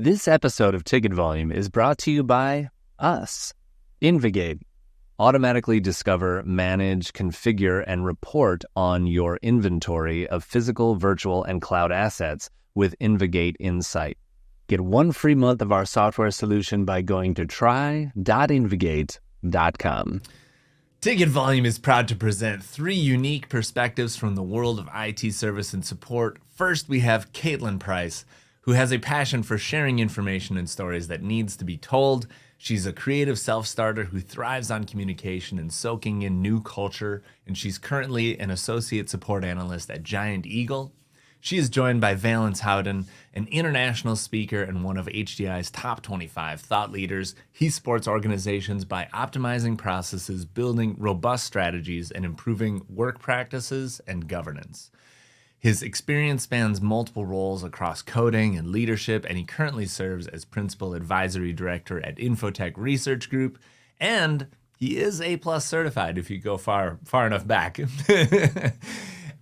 This episode of Ticket Volume is brought to you by us, Invigate. Automatically discover, manage, configure, and report on your inventory of physical, virtual, and cloud assets with Invigate Insight. Get 1 free month of our software solution by going to try.invigate.com. Ticket Volume is proud to present 3 unique perspectives from the world of IT service and support. First, we have Caitlin Price, who has a passion for sharing information and stories that needs to be told. She's a creative self-starter who thrives on communication and soaking in new culture, and she's currently an Associate Support Analyst at Giant Eagle. She is joined by Valence Howden, an international speaker and one of HDI's top 25 thought leaders. He supports organizations by optimizing processes, building robust strategies, and improving work practices and governance. His experience spans multiple roles across coding and leadership, and he currently serves as Principal Advisory Director at Infotech Research Group, and he is A+ certified if you go far enough back.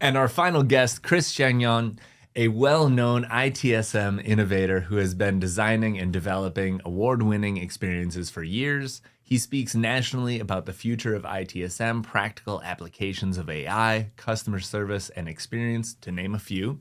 And our final guest, Chris Chagnon, a well-known ITSM innovator who has been designing and developing award-winning experiences for years. He speaks nationally about the future of ITSM, practical applications of AI, customer service, and experience, to name a few.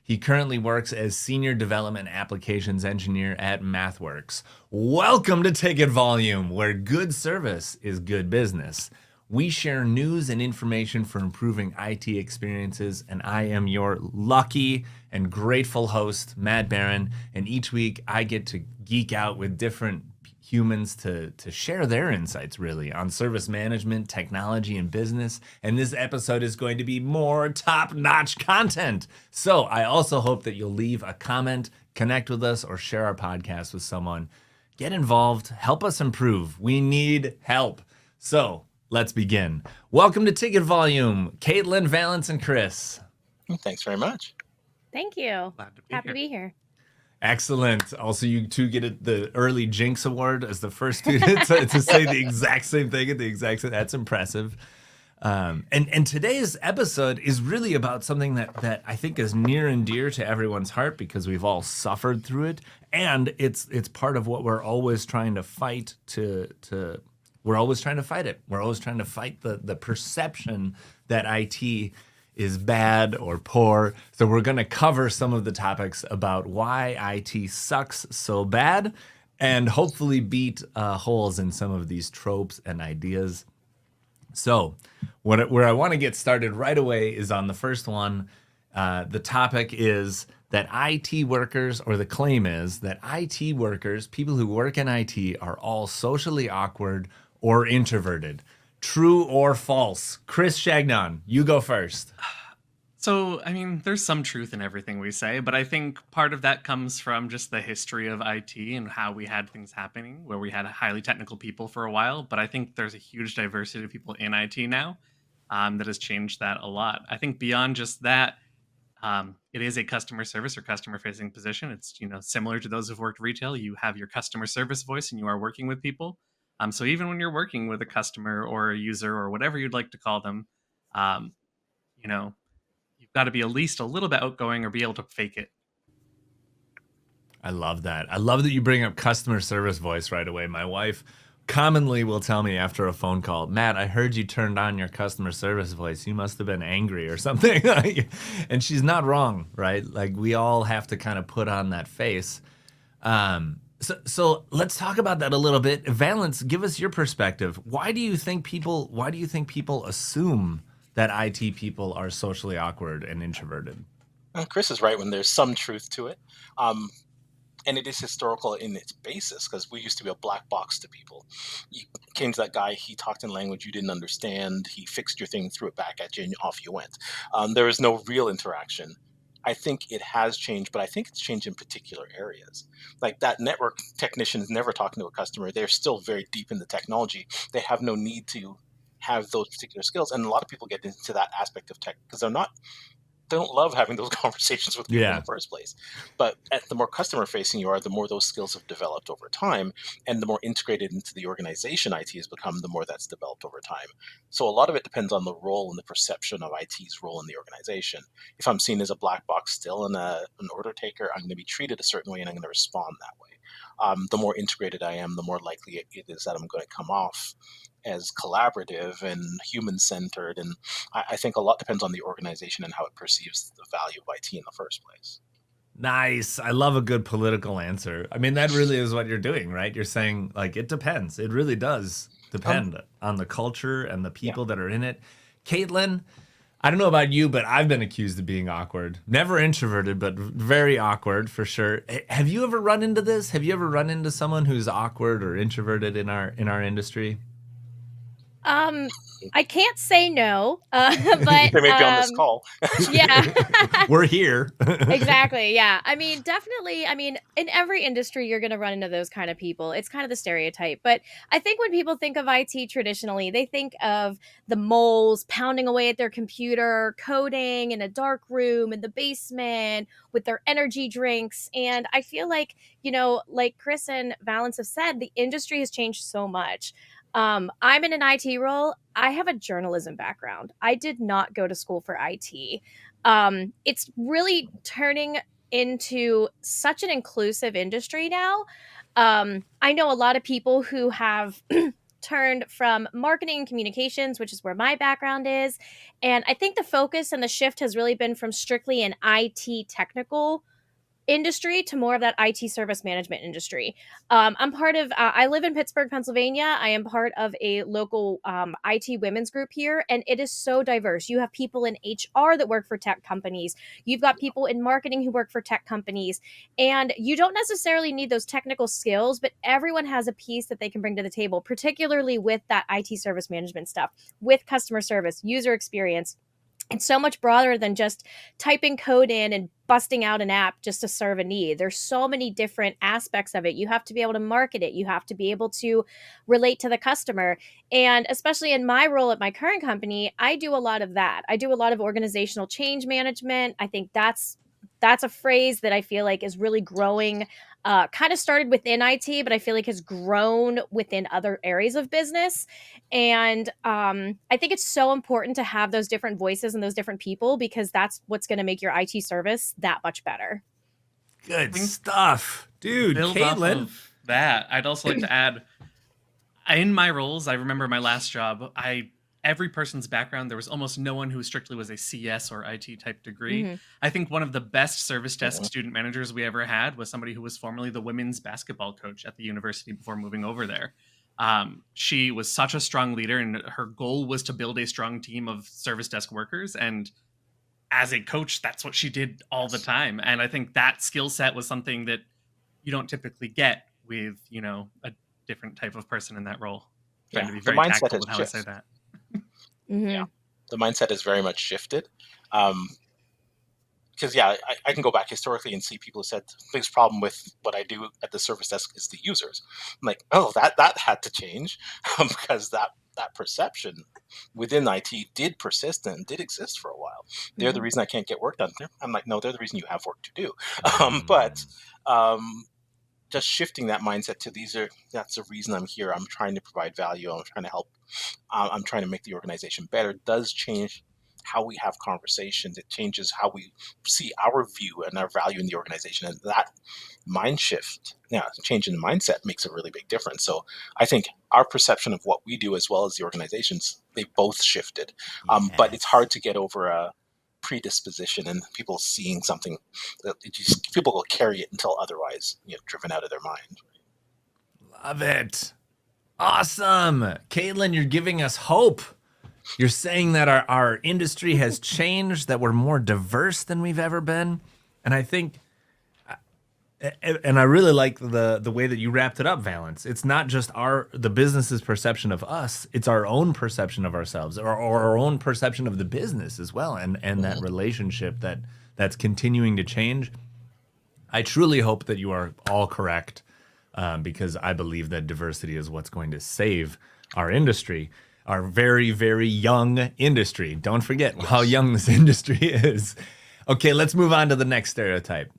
He currently works as Senior Development Applications Engineer at MathWorks. Welcome to Ticket Volume, where good service is good business. We share news and information for improving IT experiences, and I am your lucky and grateful host, Matt Beran, and each week I get to geek out with different humans to share their insights, really, on service management, technology, and business, and this episode is going to be more top-notch content. So I also hope that you'll leave a comment, connect with us, or share our podcast with someone. Get involved, help us improve. We need help. So let's begin. Welcome to Ticket Volume, Caitlin, Valence, and Chris. Thanks very much. Thank you. Happy to be here. Excellent. Also, you two get the early Jinx Award as the first two to say the exact same thing at the exact same. That's impressive. And today's episode is really about something that I think is near and dear to everyone's heart because we've all suffered through it, and it's part of what we're always trying to fight We're always trying to fight it. We're always trying to fight the perception that IT is bad or poor. So we're going to cover some of the topics about why IT sucks so bad and hopefully beat holes in some of these tropes and ideas. So where I want to get started right away is on the first one. The topic is that IT workers, or the claim is that IT workers, people who work in IT, are all socially awkward or introverted. True or false? Chris Chagnon, you go first. So, I mean, there's some truth in everything we say, but I think part of that comes from just the history of IT and how we had things happening, where we had highly technical people for a while. But I think there's a huge diversity of people in IT now that has changed that a lot. I think beyond just that, it is a customer service or customer-facing position. It's similar to those who've worked retail. You have your customer service voice, and you are working with people. So even when you're working with a customer or a user or whatever you'd like to call them, you've got to be at least a little bit outgoing or be able to fake it. I love that. I love that you bring up customer service voice right away. My wife commonly will tell me after a phone call, Matt, I heard you turned on your customer service voice. You must have been angry or something. And she's not wrong, right? Like, we all have to kind of put on that face. So let's talk about that a little bit. Valence, give us your perspective. Why do you think people assume that IT people are socially awkward and introverted? Chris is right when there's some truth to it. And it is historical in its basis because we used to be a black box to people. You came to that guy, he talked in language you didn't understand, he fixed your thing, threw it back at you, and off you went. There was no real interaction. I think it has changed, but I think it's changed in particular areas. Like, that network technician is never talking to a customer. They're still very deep in the technology. They have no need to have those particular skills. And a lot of people get into that aspect of tech because they're not don't love having those conversations with people in Yeah. the first place. But the more customer facing you are, the more those skills have developed over time, and the more integrated into the organization IT has become, the more that's developed over time. So a lot of it depends on the role and the perception of IT's role in the organization. If I'm seen as a black box still and an order taker, I'm going to be treated a certain way and I'm going to respond that way. The more integrated I am, the more likely it is that I'm going to come off as collaborative and human-centered. And I think a lot depends on the organization and how it perceives the value of IT in the first place. Nice. I love a good political answer. I mean, that really is what you're doing, right? You're saying, like, it depends. It really does depend on the culture and the people that are in it. Caitlin, I don't know about you, but I've been accused of being awkward. Never introverted, but very awkward for sure. Have you ever run into this? Have you ever run into someone who's awkward or introverted in our industry? I can't say no, but They may be on this call. yeah. We're here. Exactly. Yeah. I mean, definitely. I mean, in every industry, you're going to run into those kind of people. It's kind of the stereotype. But I think when people think of IT traditionally, they think of the moles pounding away at their computer, coding in a dark room in the basement with their energy drinks. And I feel like, like Chris and Valence have said, the industry has changed so much. I'm in an IT role. I have a journalism background. I did not go to school for IT. It's really turning into such an inclusive industry now. I know a lot of people who have turned from marketing and communications, which is where my background is. And I think the focus and the shift has really been from strictly an IT technical industry to more of that IT service management industry. I'm part of, I live in Pittsburgh, Pennsylvania. I am part of a local IT women's group here, and it is so diverse. You have people in HR that work for tech companies. You've got people in marketing who work for tech companies, and you don't necessarily need those technical skills, but everyone has a piece that they can bring to the table, particularly with that IT service management stuff, with customer service, user experience. It's so much broader than just typing code in and busting out an app just to serve a need. There's so many different aspects of it. You have to be able to market it. You have to be able to relate to the customer. And especially in my role at my current company, I do a lot of that. I do a lot of organizational change management. I think that's a phrase that I feel like is really growing, kind of started within IT, but I feel like has grown within other areas of business. And I think it's so important to have those different voices and those different people, because that's what's going to make your IT service that much better. Good stuff. Dude, Build off Caitlin. of that, I'd also like to add, in my roles, I remember my last job, every person's background, there was almost no one who strictly was a CS or IT type degree. Mm-hmm. I think one of the best service desk student managers we ever had was somebody who was formerly the women's basketball coach at the university before moving over there. She was such a strong leader, and her goal was to build a strong team of service desk workers. And as a coach, that's what she did all the time. And I think that skill set was something that you don't typically get with, a different type of person in that role. Trying to be very tactful with how I say that. Mm-hmm. Yeah, the mindset is very much shifted. Because I can go back historically and see people who said the biggest problem with what I do at the service desk is the users. I'm like, oh, that had to change, because that perception within IT did persist and did exist for a while. They're the reason I can't get work done. I'm like, no, they're the reason you have work to do. But just shifting that mindset to that's the reason I'm here. I'm trying to provide value. I'm trying to help. I'm trying to make the organization better. Does change how we have conversations. It changes how we see our view and our value in the organization. And that mind shift, change in the mindset makes a really big difference. So I think our perception of what we do, as well as the organizations, they both shifted. But it's hard to get over a predisposition and people seeing something that people will carry it until otherwise driven out of their mind. Love it. Awesome. Caitlin, you're giving us hope. You're saying that our industry has changed, that we're more diverse than we've ever been. And I think, and I really like the way that you wrapped it up, Valence. It's not just the business's perception of us, it's our own perception of ourselves, or our own perception of the business as well, and that relationship that's continuing to change. I truly hope that you are all correct, because I believe that diversity is what's going to save our industry, our very, very young industry. Don't forget how young this industry is. Okay, let's move on to the next stereotype.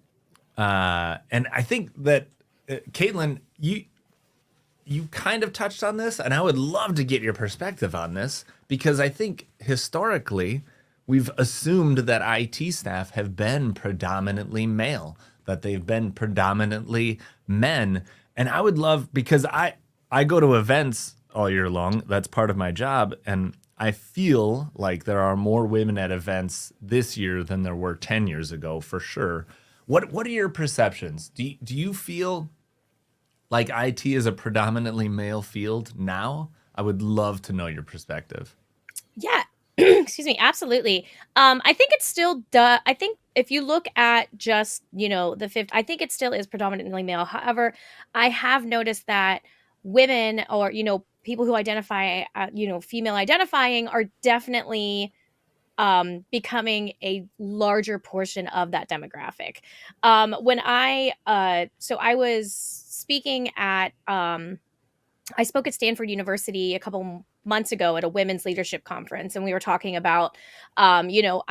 And I think that, Caitlin, you kind of touched on this, and I would love to get your perspective on this, because I think historically we've assumed that IT staff have been predominantly male, that they've been predominantly men. And I would love, because I go to events all year long, that's part of my job, and I feel like there are more women at events this year than there were 10 years ago, for sure. What are your perceptions? Do you feel like IT is a predominantly male field now? I would love to know your perspective. Yeah. Excuse me. Absolutely. I think it's still, I think if you look at just, the fifth, I think it still is predominantly male. However, I have noticed that women or, people who identify, female identifying are definitely becoming a larger portion of that demographic. So I was speaking at, I spoke at Stanford University a couple months ago at a women's leadership conference, and we were talking about, I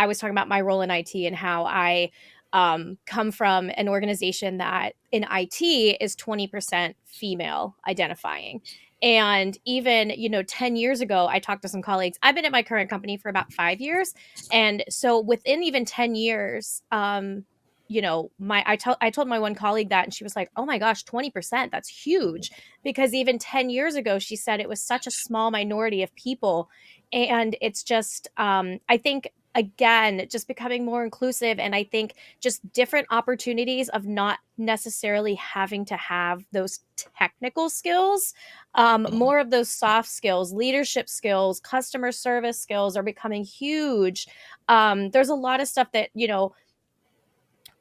was talking about my role in IT and how I come from an organization that in IT is 20% female identifying. And even, 10 years ago, I talked to some colleagues. I've been at my current company for about 5 years. And so within even 10 years, I told my one colleague that, and she was like, oh my gosh, 20%, that's huge. Because even 10 years ago, she said it was such a small minority of people. And it's just, I think, again, just becoming more inclusive. And I think just different opportunities of not necessarily having to have those technical skills, more of those soft skills, leadership skills, customer service skills are becoming huge. There's a lot of stuff that,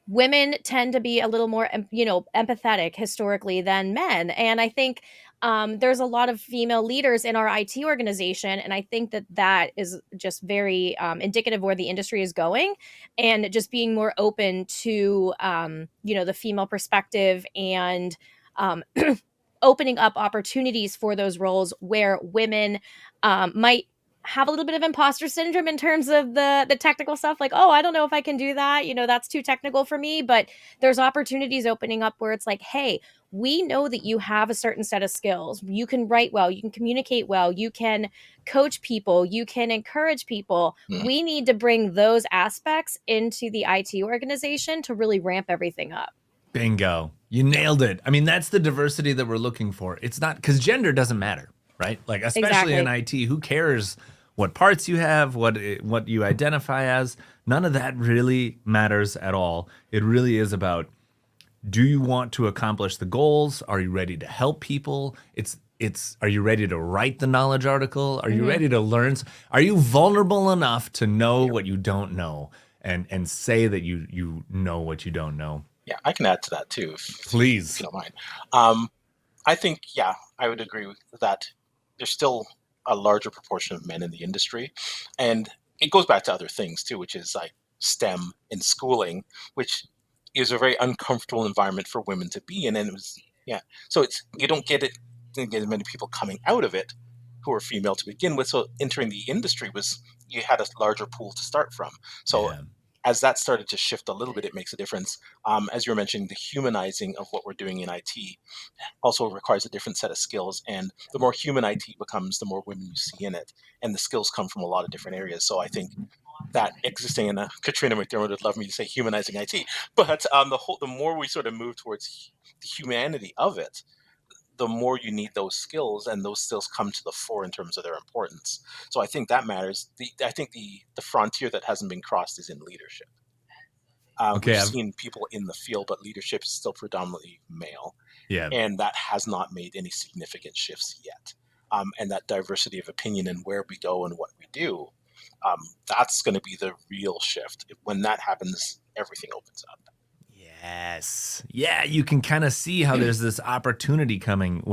women tend to be a little more, empathetic historically than men. And I think there's a lot of female leaders in our IT organization. And I think that is just very indicative of where the industry is going, and just being more open to, the female perspective, and opening up opportunities for those roles where women might have a little bit of imposter syndrome in terms of the technical stuff, like, oh, I don't know if I can do that, that's too technical for me. But there's opportunities opening up where it's like, hey, we know that you have a certain set of skills. You can write well, you can communicate well, you can coach people, you can encourage people. We need to bring those aspects into the IT organization to really ramp everything up. Bingo. You nailed it. I mean, that's the diversity that we're looking for. It's not, because gender doesn't matter, right? Like, especially in IT, who cares what parts you have, what you identify as? None of that really matters at all. It really is about, do you want to accomplish the goals? Are you ready to help people? Are you ready to write the knowledge article? Are you ready to learn? Are you vulnerable enough to know what you don't know, and say that you know what you don't know? Yeah, I can add to that too, Please. if you don't mind. I think, I would agree with that. There's still a larger proportion of men in the industry, and it goes back to other things too, which is like STEM in schooling, which is a very uncomfortable environment for women to be in. And it was, so you don't get as many people coming out of it who are female to begin with. So entering the industry you had a larger pool to start from. So as that started to shift a little bit, it makes a difference. As you were mentioning, the humanizing of what we're doing in IT also requires a different set of skills. And the more human IT becomes, the more women you see in it. And the skills come from a lot of different areas. So I think that existing in Katrina McDermott would love me to say humanizing IT. But the more we sort of move towards the humanity of it, the more you need those skills, and those skills come to the fore in terms of their importance. So I think that matters. I think the frontier that hasn't been crossed is in leadership. We've seen people in the field, but leadership is still predominantly male. Yeah. And that has not made any significant shifts yet. And that diversity of opinion and where we go and what we do, that's going to be the real shift. When that happens, everything opens up. Yes. Yeah, you can kind of see how there's this opportunity coming.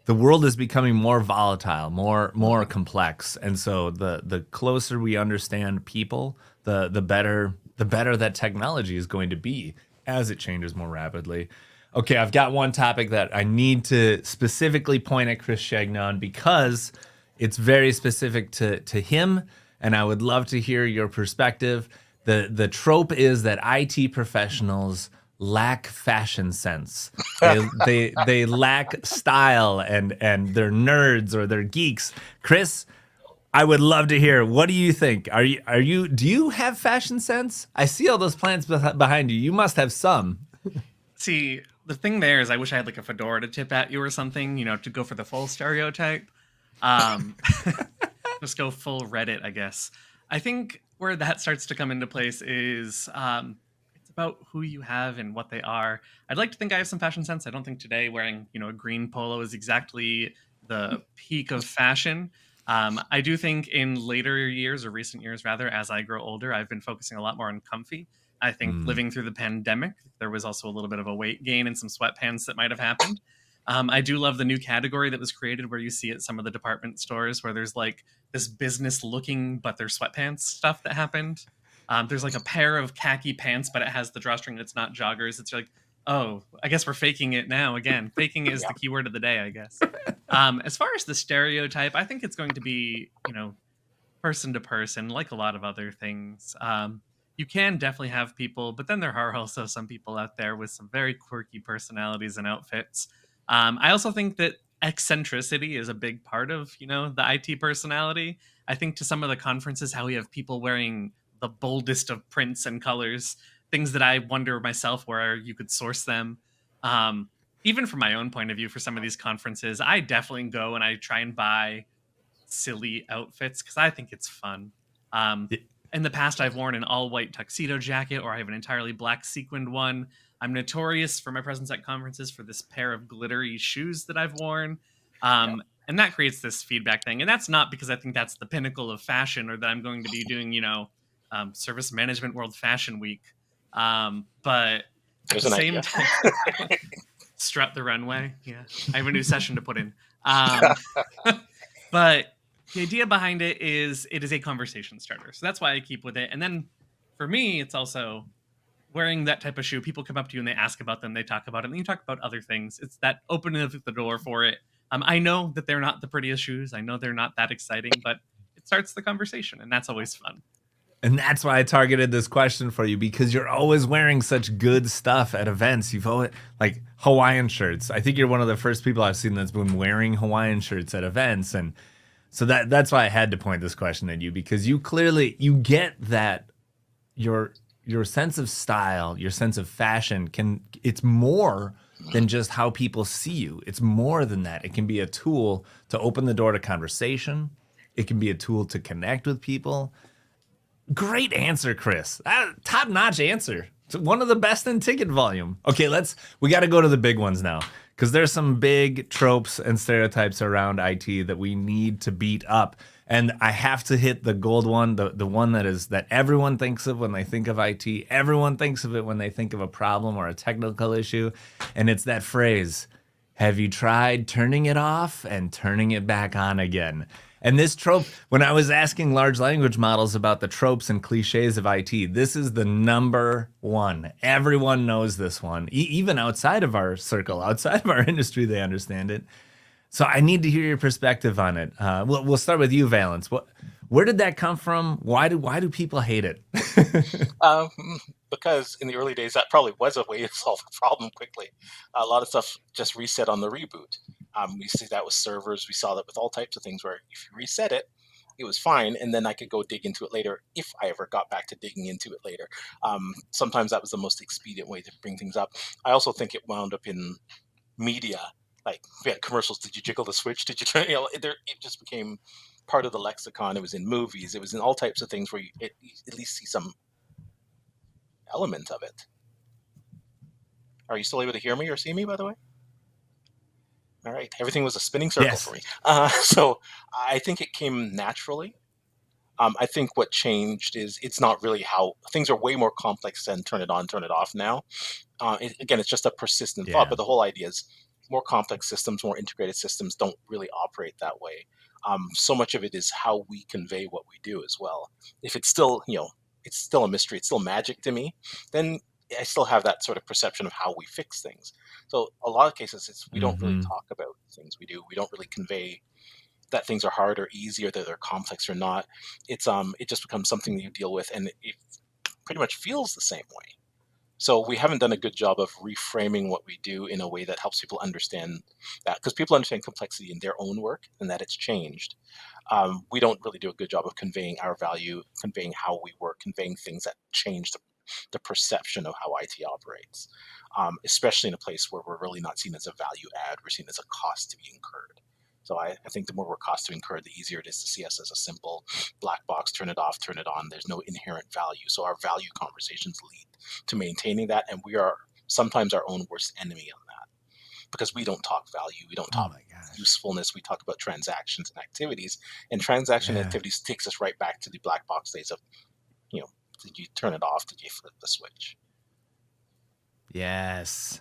The world is becoming more volatile, more complex. And so the closer we understand people, the better that technology is going to be as it changes more rapidly. Okay, I've got one topic that I need to specifically point at Chris Chagnon, because it's very specific to him, and I would love to hear your perspective. The trope is that IT professionals lack fashion sense. They lack style, and they're nerds or they're geeks. Chris, I would love to hear. What do you think? Do you have fashion sense? I see all those plants behind you. You must have some. See, the thing there is I wish I had like a fedora to tip at you or something, to go for the full stereotype. Just go full Reddit, I guess. I think where that starts to come into place is it's about who you have and what they are. I'd like to think I have some fashion sense. I don't think today wearing, a green polo is exactly the peak of fashion. I do think in later years, or recent years rather, as I grow older, I've been focusing a lot more on comfy. I think living through the pandemic, there was also a little bit of a weight gain and some sweatpants that might have happened. I do love the new category that was created where you see at some of the department stores where there's like this business looking, but they're sweatpants stuff that happened. There's like a pair of khaki pants, but it has the drawstring. It's not joggers. It's like, oh, I guess we're faking it now. Again, faking is the keyword of the day, I guess. As far as the stereotype, I think it's going to be, person to person, like a lot of other things. You can definitely have people, but then there are also some people out there with some very quirky personalities and outfits. I also think that eccentricity is a big part of, the IT personality. I think to some of the conferences, how we have people wearing the boldest of prints and colors, things that I wonder myself where you could source them. Even from my own point of view, for some of these conferences, I definitely go and I try and buy silly outfits because I think it's fun. In the past, I've worn an all-white tuxedo jacket, or I have an entirely black sequined one. I'm notorious for my presence at conferences for this pair of glittery shoes that I've worn. And that creates this feedback thing. And that's not because I think that's the pinnacle of fashion or that I'm going to be doing, Service Management World Fashion Week. But at the same time, strut the runway. Yeah, I have a new session to put in. But the idea behind it is a conversation starter. So that's why I keep with it. And then for me, it's also wearing that type of shoe. People come up to you and they ask about them. They talk about it. And then you talk about other things. It's that opening of the door for it. I know that they're not the prettiest shoes. I know they're not that exciting, but it starts the conversation. And that's always fun. And that's why I targeted this question for you, because you're always wearing such good stuff at events. You've always, like Hawaiian shirts. I think you're one of the first people I've seen that's been wearing Hawaiian shirts at events. And so that's why I had to point this question at you, because you get that your sense of style, your sense of fashion it's more than just how people see you. It's more than that. It can be a tool to open the door to conversation. It can be a tool to connect with people. Great answer, Chris. Top-notch answer. It's one of the best in ticket volume. Okay, we got to go to the big ones now, because there's some big tropes and stereotypes around IT that we need to beat up. And I have to hit the gold one, the one that everyone thinks of when they think of IT. Everyone thinks of it when they think of a problem or a technical issue. And it's that phrase, have you tried turning it off and turning it back on again? And this trope, when I was asking large language models about the tropes and cliches of IT, this is the number one. Everyone knows this one. Even outside of our circle, outside of our industry, they understand it. So I need to hear your perspective on it. We'll start with you, Valence. Where did that come from? Why do people hate it? Because in the early days, that probably was a way to solve a problem quickly. A lot of stuff just reset on the reboot. We see that with servers. We saw that with all types of things where if you reset it, it was fine, and then I could go dig into it later if I ever got back to digging into it later. Sometimes that was the most expedient way to bring things up. I also think it wound up in media. Like, we had commercials. Did you jiggle the switch? Did you turn? It just became part of the lexicon. It was in movies. It was in all types of things where you at least see some element of it. Are you still able to hear me or see me, by the way? All right. Everything was a spinning circle for me. So I think it came naturally. I think what changed is it's not really how things are way more complex than turn it on, turn it off now. Again, it's just a persistent thought, but the whole idea is more complex systems, more integrated systems don't really operate that way. So much of it is how we convey what we do as well. If it's still, it's still a mystery, it's still magic to me, then I still have that sort of perception of how we fix things. So a lot of cases, we don't really talk about things we do. We don't really convey that things are hard or easy, or that they're complex or not. It's it just becomes something that you deal with, and if pretty much feels the same way. So we haven't done a good job of reframing what we do in a way that helps people understand that, because people understand complexity in their own work and that it's changed. We don't really do a good job of conveying our value, conveying how we work, conveying things that change the perception of how IT operates, especially in a place where we're really not seen as a value add, we're seen as a cost to be incurred. So I think the more we're cost to incur, the easier it is to see us as a simple black box, turn it off, turn it on. There's no inherent value. So our value conversations lead to maintaining that. And we are sometimes our own worst enemy on that, because we don't talk value. We don't talk usefulness. We talk about transactions and activities. And transaction activities takes us right back to the black box days of, did you turn it off? Did you flip the switch? Yes.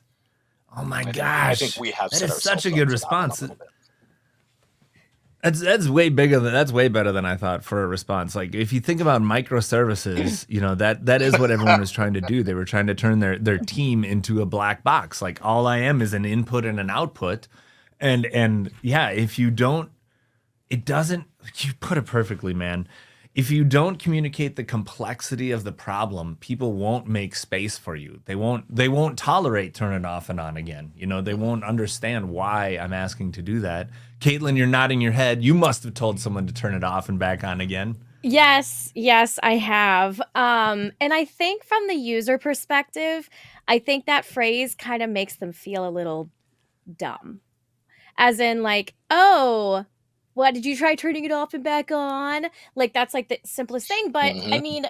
Oh my I gosh. think we have that set is such ourselves a up good for that response. one a little bit. That's way bigger than that's way better than I thought for a response. Like if you think about microservices, that is what everyone was trying to do. They were trying to turn their team into a black box. Like all I am is an input and an output. And yeah, if you don't, it doesn't, you put it perfectly, man. If you don't communicate the complexity of the problem, people won't make space for you. They won't tolerate turn it off and on again. They won't understand why I'm asking to do that. Caitlin, you're nodding your head. You must have told someone to turn it off and back on again. Yes, I have. And I think from the user perspective, I think that phrase kind of makes them feel a little dumb. As in like, oh, what, did you try turning it off and back on? Like that's like the simplest thing. But I mean,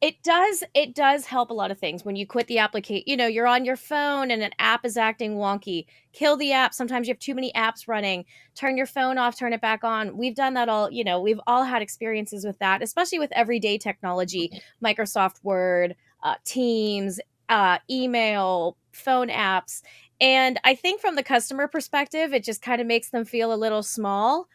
it does help a lot of things when you quit the application. You're on your phone and an app is acting wonky. Kill the app. Sometimes you have too many apps running. Turn your phone off, turn it back on. We've done that all, we've all had experiences with that, especially with everyday technology, Microsoft Word, Teams, email, phone apps. And I think from the customer perspective, it just kind of makes them feel a little small.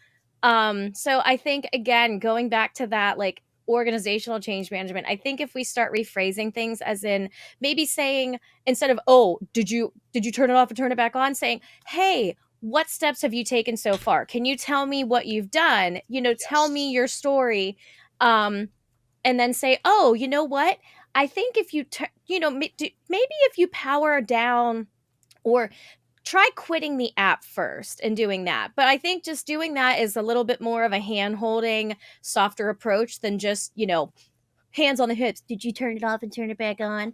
So I think, again, going back to that, like organizational change management, I think if we start rephrasing things as in maybe saying, instead of, oh, did you turn it off and turn it back on, saying, hey, what steps have you taken so far? Can you tell me what you've done? Tell me your story. And then say, oh, you know what? I think if you, maybe if you power down, or try quitting the app first and doing that. But I think just doing that is a little bit more of a hand-holding, softer approach than just, hands on the hips. Did you turn it off and turn it back on?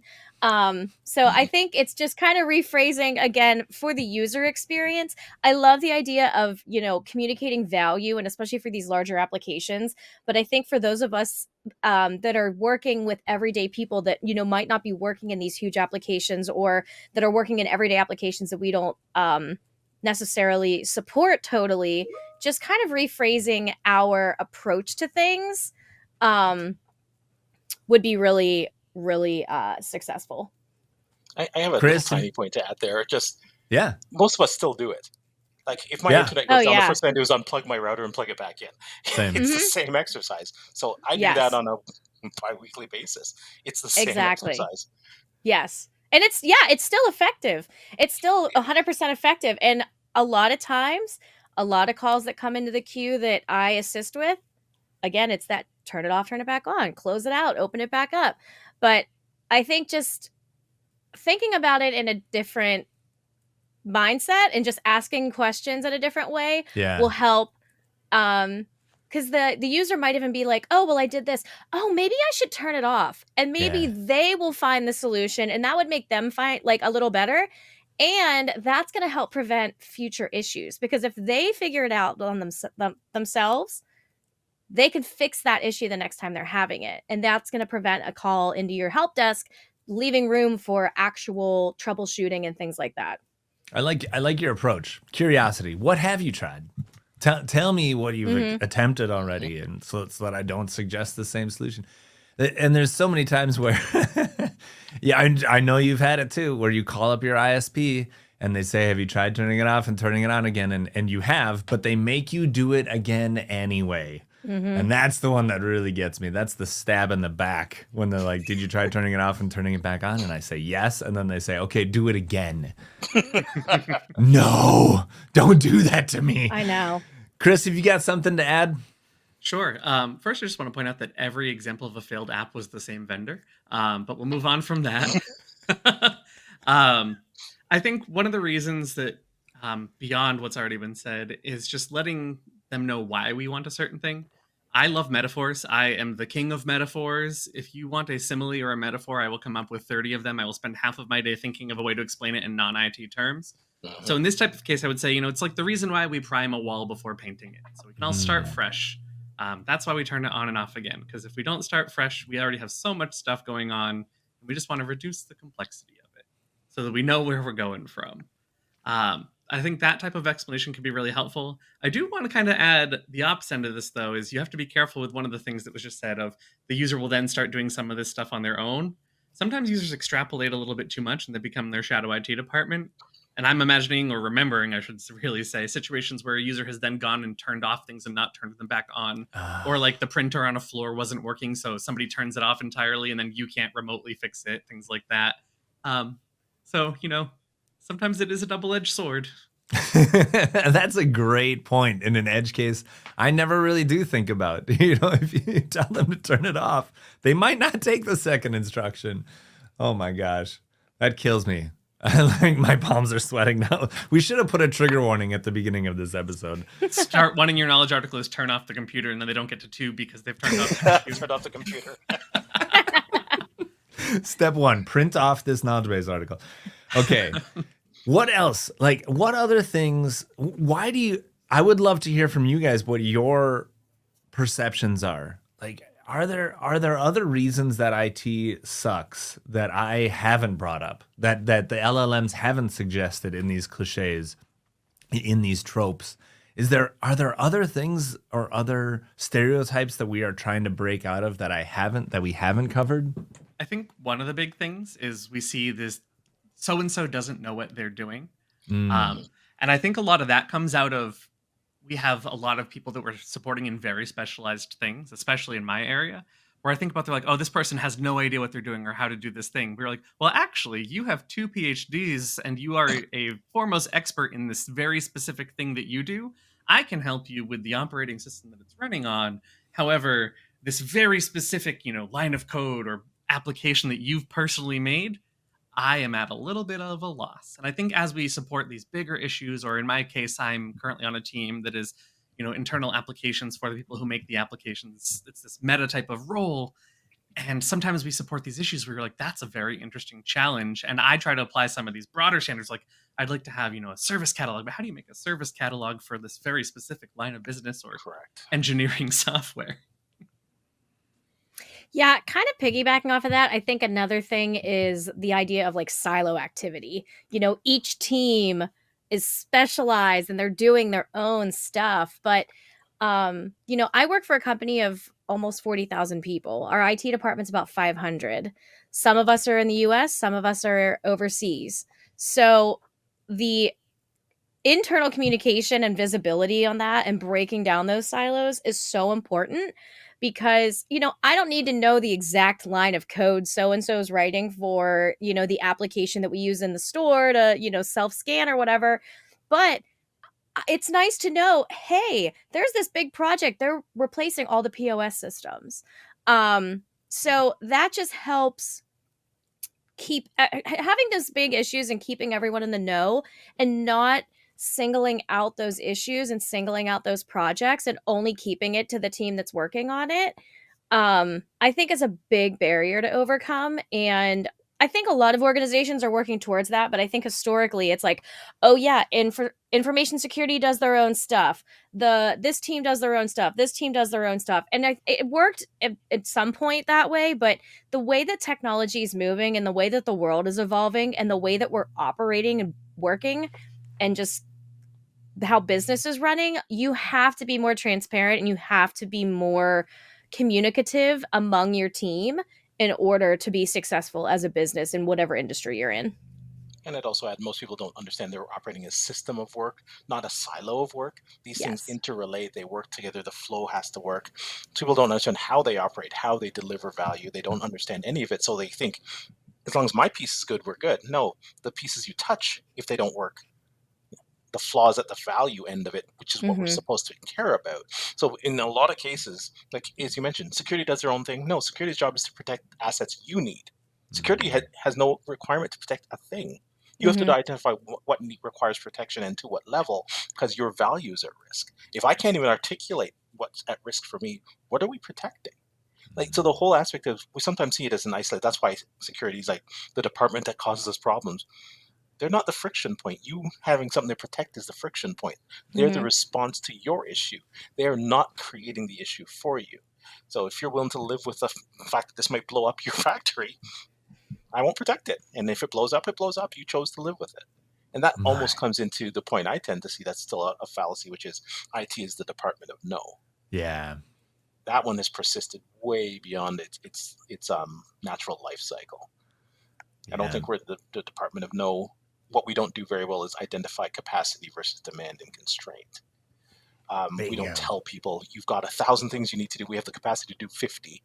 So I think it's just kind of rephrasing again for the user experience. I love the idea of, communicating value, and especially for these larger applications. But I think for those of us that are working with everyday people that, might not be working in these huge applications, or that are working in everyday applications that we don't necessarily support totally, just kind of rephrasing our approach to things would be really, really successful. I have a Chris, tiny point to add there. Yeah. Most of us still do it. Like if my internet goes down, the first thing I do is unplug my router and plug it back in. Same. It's the same exercise. So I do that on a bi-weekly basis. It's the same exercise. Yes. And it's still effective. It's still 100% effective. And a lot of times, a lot of calls that come into the queue that I assist with, again, it's that turn it off, turn it back on, close it out, open it back up. But I think just thinking about it in a different mindset and just asking questions in a different way will help. Because the user might even be like, oh, well, I did this. Oh, maybe I should turn it off. And maybe they will find the solution, and that would make them find like a little better. And that's going to help prevent future issues, because if they figure it out on themselves, they can fix that issue the next time they're having it. And that's going to prevent a call into your help desk, leaving room for actual troubleshooting and things like that. I like your approach. Curiosity. What have you tried? Tell me what you've attempted already, and so that I don't suggest the same solution. And there's so many times where, I know you've had it too, where you call up your ISP and they say, have you tried turning it off and turning it on again? And you have, but they make you do it again anyway. And that's the one that really gets me. That's the stab in the back when they're like, did you try turning it off and turning it back on? And I say, yes. And then they say, okay, do it again. No, don't do that to me. I know. Chris, have you got something to add? Sure. First, I just want to point out that every example of a failed app was the same vendor, but we'll move on from that. um, I think one of the reasons that, beyond what's already been said, is just letting them know why we want a certain thing. I love metaphors. I am the king of metaphors. If you want a simile or a metaphor, I will come up with 30 of them. I will spend half of my day thinking of a way to explain it in non-IT terms. So in this type of case, I would say, it's like the reason why we prime a wall before painting it. So we can all start fresh. That's why we turn it on and off again. Because if we don't start fresh, we already have so much stuff going on. And we just want to reduce the complexity of it so that we know where we're going from. I think that type of explanation can be really helpful. I do want to kind of add the opposite end of this, though, is you have to be careful with one of the things that was just said of the user will then start doing some of this stuff on their own. Sometimes users extrapolate a little bit too much and they become their shadow IT department. And I'm imagining, or remembering, I should really say, situations where a user has then gone and turned off things and not turned them back on. Or like the printer on a floor wasn't working, so somebody turns it off entirely and then you can't remotely fix it, things like that. So, sometimes it is a double-edged sword. That's a great point. In an edge case, I never really do think about, if you tell them to turn it off, they might not take the second instruction. Oh my gosh, that kills me. Like my palms are sweating now. We should have put a trigger warning at the beginning of this episode. Start one in your knowledge article is turn off the computer, and then they don't get to 2 because they've turned off the computer. Turn off the computer. Step 1, print off this knowledge base article. Okay. What else? Like, what other things? I would love to hear from you guys what your perceptions are. Like, are there other reasons that IT sucks that I haven't brought up, that the LLMs haven't suggested in these cliches, in these tropes? Are there other things or other stereotypes that we are trying to break out of that we haven't covered? I think one of the big things is we see this so-and-so doesn't know what they're doing. And I think a lot of that comes out of, we have a lot of people that we're supporting in very specialized things, especially in my area, where I think about, they're like, oh, this person has no idea what they're doing or how to do this thing. We're like, well, actually, you have 2 PhDs and you are a foremost expert in this very specific thing that you do. I can help you with the operating system that it's running on. However, this very specific, line of code or application that you've personally made, I am at a little bit of a loss. And I think as we support these bigger issues, or in my case, I'm currently on a team that is, internal applications for the people who make the applications. It's this meta type of role. And sometimes we support these issues where you're like, that's a very interesting challenge. And I try to apply some of these broader standards. Like, I'd like to have, a service catalog, but how do you make a service catalog for this very specific line of business or engineering software? Yeah, kind of piggybacking off of that, I think another thing is the idea of like silo activity. Each team is specialized and they're doing their own stuff. But, I work for a company of almost 40,000 people. Our IT department's about 500. Some of us are in the US, some of us are overseas. So the internal communication and visibility on that and breaking down those silos is so important. Because, I don't need to know the exact line of code so-and-so is writing for, the application that we use in the store to, self-scan or whatever. But it's nice to know, hey, there's this big project. They're replacing all the POS systems. So that just helps keep having those big issues and keeping everyone in the know and not singling out those issues and singling out those projects and only keeping it to the team that's working on it, I think is a big barrier to overcome. And I think a lot of organizations are working towards that, but I think historically it's like, oh yeah, information security does their own stuff. This team does their own stuff. This team does their own stuff. And it worked at some point that way, but the way that technology is moving and the way that the world is evolving and the way that we're operating and working and just how business is running, you have to be more transparent and you have to be more communicative among your team in order to be successful as a business in whatever industry you're in. And I'd also add, most people don't understand they're operating a system of work, not a silo of work. These things interrelate, they work together, the flow has to work. People don't understand how they operate, how they deliver value. They don't understand any of it, so they think, as long as my piece is good, we're good. No, the pieces you touch, if they don't work, the flaws at the value end of it, which is what we're Mm-hmm. supposed to care about. So in a lot of cases, like as you mentioned, security does their own thing. No, security's job is to protect assets you need. Security has no requirement to protect a thing. You have Mm-hmm. to identify what requires protection and to what level, because your value is at risk. If I can't even articulate what's at risk for me, what are we protecting? Like, so the whole aspect of, we sometimes see it as an isolate. That's why security is like the department that causes us problems. They're not the friction point. You having something to protect is the friction point. They're the Mm-hmm. response to your issue. They are not creating the issue for you. So if you're willing to live with the fact that this might blow up your factory, I won't protect it. And if it blows up, it blows up. You chose to live with it. And that almost comes into the point I tend to see that's still a fallacy, which is IT is the department of no. Yeah. That one has persisted way beyond its natural life cycle. I don't think we're the department of no. What we don't do very well is identify capacity versus demand and constraint. We don't tell people, you've got 1,000 things you need to do. We have the capacity to do 50.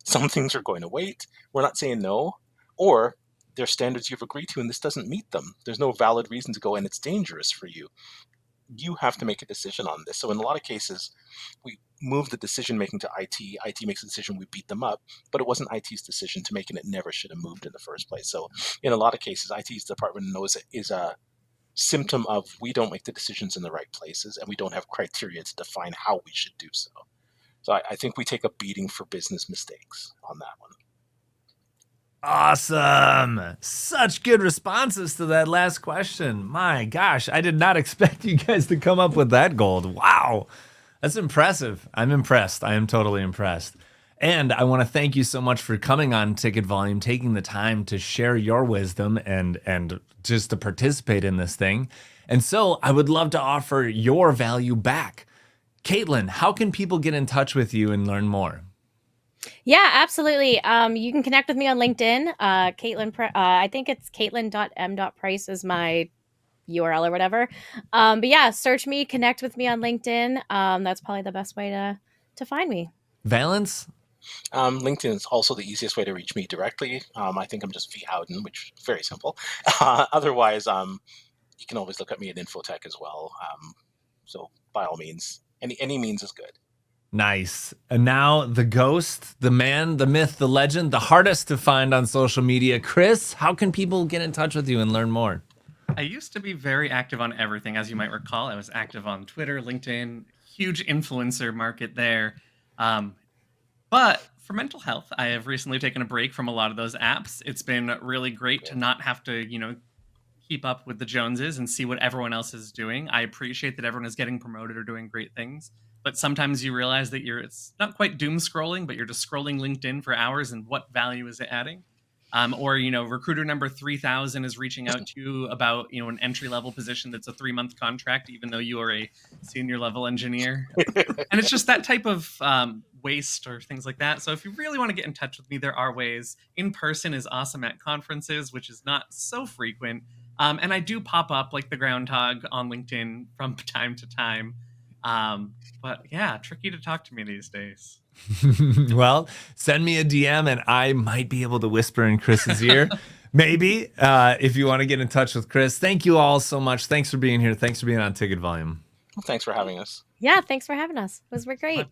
Some things are going to wait. We're not saying no. Or there's standards you've agreed to and this doesn't meet them. There's no valid reason to go and it's dangerous for you. You have to make a decision on this. So in a lot of cases, we move the decision making to IT. IT makes a decision, we beat them up, but it wasn't IT's decision to make, and it never should have moved in the first place. So in a lot of cases, IT's department knows it is a symptom of we don't make the decisions in the right places and we don't have criteria to define how we should do so. So I think we take a beating for business mistakes on that one. Awesome. Such good responses to that last question. My gosh, I did not expect you guys to come up with that gold. Wow. That's impressive. I'm impressed. I am totally impressed. And I want to thank you so much for coming on Ticket Volume, taking the time to share your wisdom and just to participate in this thing. And so I would love to offer your value back. Caitlin, how can people get in touch with you and learn more? Yeah, absolutely. You can connect with me on LinkedIn. Caitlin, I think it's caitlin.m.price is my URL or whatever. But yeah, search me, connect with me on LinkedIn. That's probably the best way to find me. Valence? LinkedIn is also the easiest way to reach me directly. I think I'm just V Howden, which is very simple. Otherwise, you can always look at me at Infotech as well. So by all means, any means is good. Nice. And now the ghost, the man, the myth, the legend, the hardest to find on social media. Chris, how can people get in touch with you and learn more? I used to be very active on everything, as you might recall. I was active on Twitter, LinkedIn, huge influencer market there. But for mental health, I have recently taken a break from a lot of those apps. It's been really great to not have to, keep up with the Joneses and see what everyone else is doing. I appreciate that everyone is getting promoted or doing great things. But sometimes you realize that it's not quite doom scrolling, but you're just scrolling LinkedIn for hours, and what value is it adding? Or recruiter number 3000 is reaching out to you about, an entry-level position that's a 3-month contract, even though you are a senior level engineer. And it's just that type of waste or things like that. So if you really want to get in touch with me, there are ways. In person is awesome at conferences, which is not so frequent. And I do pop up like the groundhog on LinkedIn from time to time. But yeah, tricky to talk to me these days. Well, send me a DM and I might be able to whisper in Chris's ear. Maybe, if you want to get in touch with Chris. Thank you all so much. Thanks for being here. Thanks for being on Ticket Volume. Well, thanks for having us. Yeah, thanks for having us. It was great.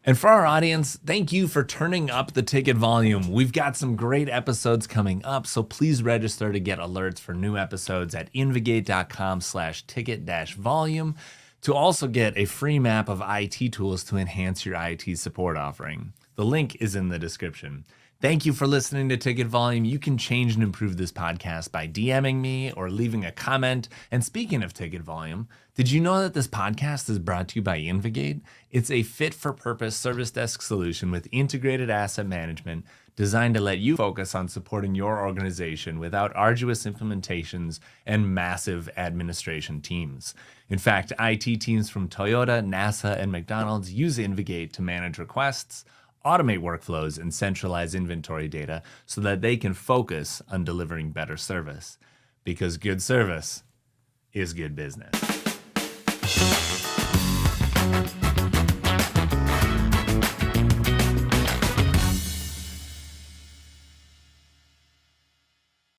And for our audience, thank you for turning up the Ticket Volume. We've got some great episodes coming up, so please register to get alerts for new episodes at invigate.com/ticket-volume to also get a free map of IT tools to enhance your IT support offering. The link is in the description. Thank you for listening to Ticket Volume. You can change and improve this podcast by DMing me or leaving a comment. And speaking of Ticket Volume, did you know that this podcast is brought to you by Invigate? It's a fit-for-purpose service desk solution with integrated asset management designed to let you focus on supporting your organization without arduous implementations and massive administration teams. In fact, IT teams from Toyota, NASA, and McDonald's use Invigate to manage requests, automate workflows, and centralize inventory data so that they can focus on delivering better service. Because good service is good business.